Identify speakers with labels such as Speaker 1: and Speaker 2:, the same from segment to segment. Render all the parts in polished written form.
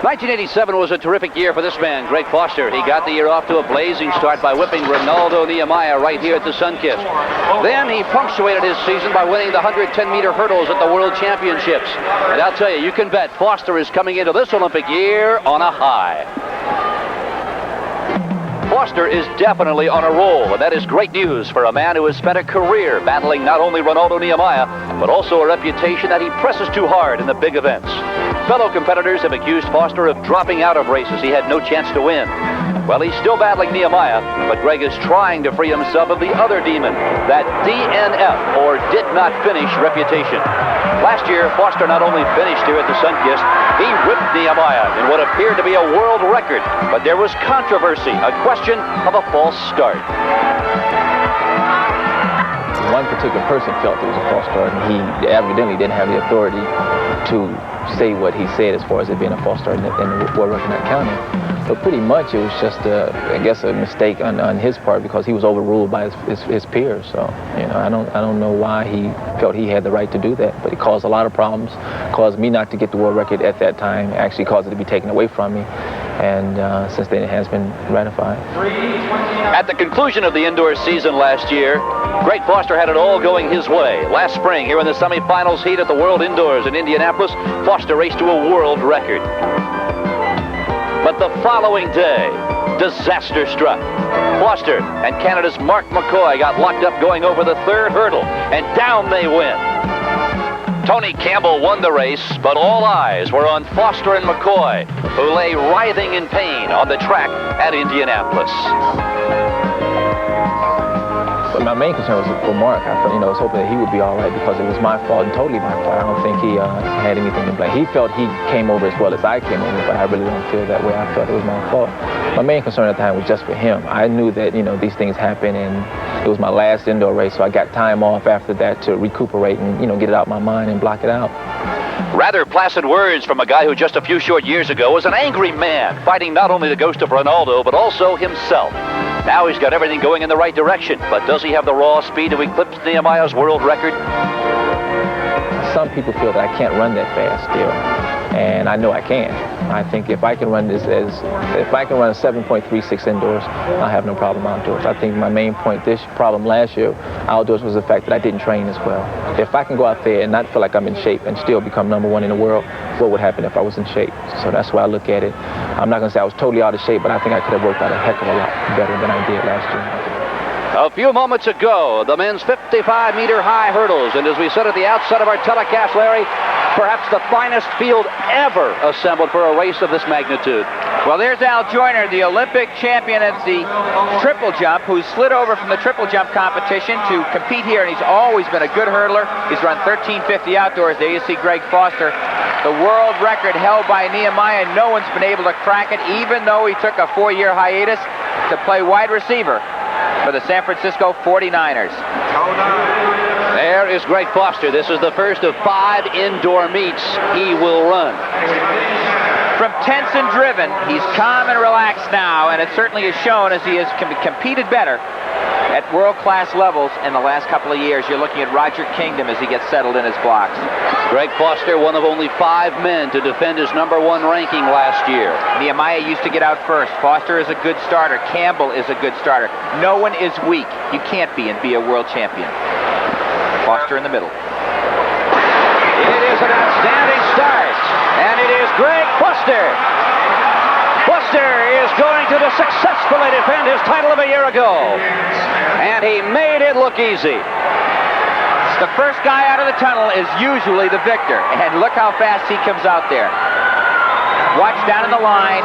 Speaker 1: 1987 was a terrific year for this man, Greg Foster. He got the year off to a blazing start by whipping Renaldo Nehemiah right here at the Sunkist. Then he punctuated his season by winning the 110-meter hurdles at the World Championships. And I'll tell you, you can bet Foster is coming into this Olympic year on a high. Foster is definitely on a roll, and that is great news for a man who has spent a career battling not only Renaldo Nehemiah, but also a reputation that he presses too hard in the big events. Fellow competitors have accused Foster of dropping out of races he had no chance to win. Well, he's still battling Nehemiah, but Greg is trying to free himself of the other demon, that DNF, or did not finish reputation. Last year, Foster not only finished here at the Sunkist, he whipped Nehemiah in what appeared to be a world record, but there was controversy, a question of a false start.
Speaker 2: One particular person felt it was a false start, and he evidently didn't have the authority to say what he said as far as it being a false start in the world record not counting. But pretty much it was just, I guess, a mistake on his part because he was overruled by his peers. So, you know, I don't know why he felt he had the right to do that, but it caused a lot of problems, caused me not to get the world record at that time, actually caused it to be taken away from me, and since then it has been ratified.
Speaker 1: At the conclusion of the indoor season last year, Greg Foster had it all going his way. Last spring, here in the semifinals heat at the World Indoors in Indianapolis, Foster raced to a world record. But the following day, disaster struck. Foster and Canada's Mark McCoy got locked up going over the third hurdle, and down they went. Tonie Campbell won the race, but all eyes were on Foster and McCoy, who lay writhing in pain on the track at Indianapolis.
Speaker 2: But my main concern was for Mark. I was hoping that he would be all right because it was my fault and totally my fault. I don't think he had anything to blame. He felt he came over as well as I came over, but I really don't feel that way. I felt it was my fault. My main concern at the time was just for him. I knew that, these things happen, and it was my last indoor race, so I got time off after that to recuperate and, get it out of my mind and block it out.
Speaker 1: Rather placid words from a guy who just a few short years ago was an angry man, fighting not only the ghost of Renaldo, but also himself. Now he's got everything going in the right direction, but does he have the raw speed to eclipse Nehemiah's world record?
Speaker 2: Some people feel that I can't run that fast still, and I know I can. I think if I can run a 7.36 indoors, I'll have no problem outdoors. I think my main problem last year outdoors was the fact that I didn't train as well. If I can go out there and not feel like I'm in shape and still become #1 in the world, what would happen if I was in shape? So that's why I look at it. I'm not going to say I was totally out of shape, but I think I could have worked out a heck of a lot better than I did last year.
Speaker 1: A few moments ago, the men's 55-meter high hurdles, and as we said at the outset of our telecast, Larry, perhaps the finest field ever assembled for a race of this magnitude.
Speaker 3: Well, there's Al Joyner, the Olympic champion at the triple jump, who slid over from the triple jump competition to compete here, and he's always been a good hurdler. He's run 13:50 outdoors. There you see Greg Foster. The world record held by Nehemiah. No one's been able to crack it, even though he took a 4-year hiatus to play wide receiver for the San Francisco 49ers.
Speaker 1: There is Greg Foster. This is the first of 5 indoor meets he will run.
Speaker 3: From tense and driven, he's calm and relaxed now, and it certainly has shown as he has competed better at world-class levels in the last couple of years. You're looking at Roger Kingdom as he gets settled in his blocks.
Speaker 1: Greg Foster, one of only 5 men to defend his #1 ranking last year.
Speaker 3: Nehemiah used to get out first. Foster is a good starter. Campbell is a good starter. No one is weak. You can't be and be a world champion. Foster in the middle.
Speaker 1: It is an outstanding start, and it is Greg Foster. Foster is going to successfully defend his title of a year ago, and he made it look easy. The first guy out of the tunnel is usually the victor, and look how fast he comes out there. Watch down in the line.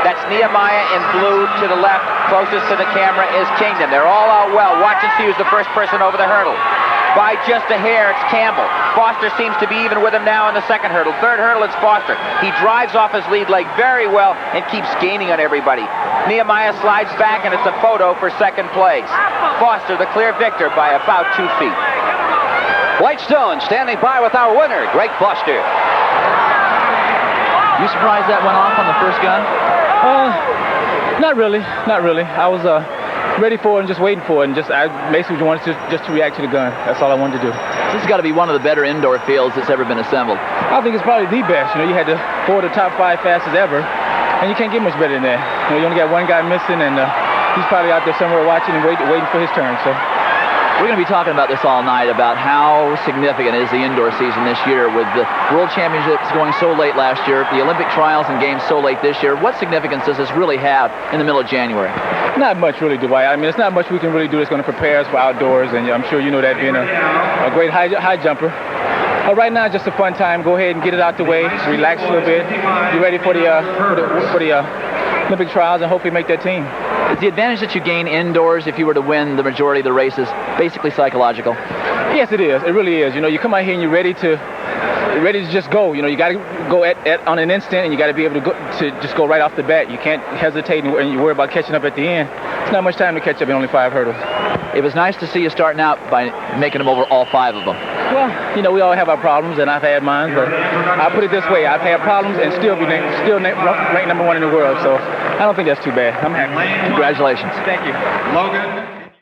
Speaker 1: That's Nehemiah in blue to the left. Closest to the camera is Kingdom. They're all out well. Watch and see who's the first person over the hurdle. By just a hair, it's Campbell. Foster seems to be even with him now in the second hurdle. Third hurdle, it's Foster. He drives off his lead leg very well and keeps gaining on everybody. Nehemiah slides back, and it's a photo for second place. Foster, the clear victor, by about 2 feet. Whitestone standing by with our winner, Greg Foster.
Speaker 4: You surprised that went off on the first gun? Not really. I was ready for it and just waiting for it, and I basically wanted to react to the gun. That's all I wanted to do.
Speaker 5: This has got to be one of the better indoor fields that's ever been assembled.
Speaker 4: I think it's probably the best. You had 4 of the top 5 fastest ever, and you can't get much better than that. You only got one guy missing, and he's probably out there somewhere watching and waiting for his turn. So.
Speaker 5: We're going to be talking about this all night, about how significant is the indoor season this year with the World Championships going so late last year, the Olympic trials and games so late this year. What significance does this really have in the middle of January?
Speaker 4: Not much, really, Dwight. I mean, it's not much we can really do that's going to prepare us for outdoors, and I'm sure you know that being a great high jumper. Right now, it's just a fun time. Go ahead and get it out the way, relax a little bit, be ready for the Olympic trials, and hopefully make that team.
Speaker 5: Is the advantage that you gain indoors if you were to win the majority of the races basically psychological?
Speaker 4: Yes, it is. It really is. You come out here and you're ready to just go. You got to go on an instant, and you got to be able to just go right off the bat. You can't hesitate and you worry about catching up at the end. It's not much time to catch up in only 5 hurdles.
Speaker 5: It was nice to see you starting out by making them over all 5 of them.
Speaker 4: Well, we all have our problems, and I've had mine, but I'll put it this way. I've had problems and still ranked number 1 in the world, so I don't think that's too bad. I'm happy.
Speaker 5: Congratulations.
Speaker 4: Thank you.
Speaker 6: Logan.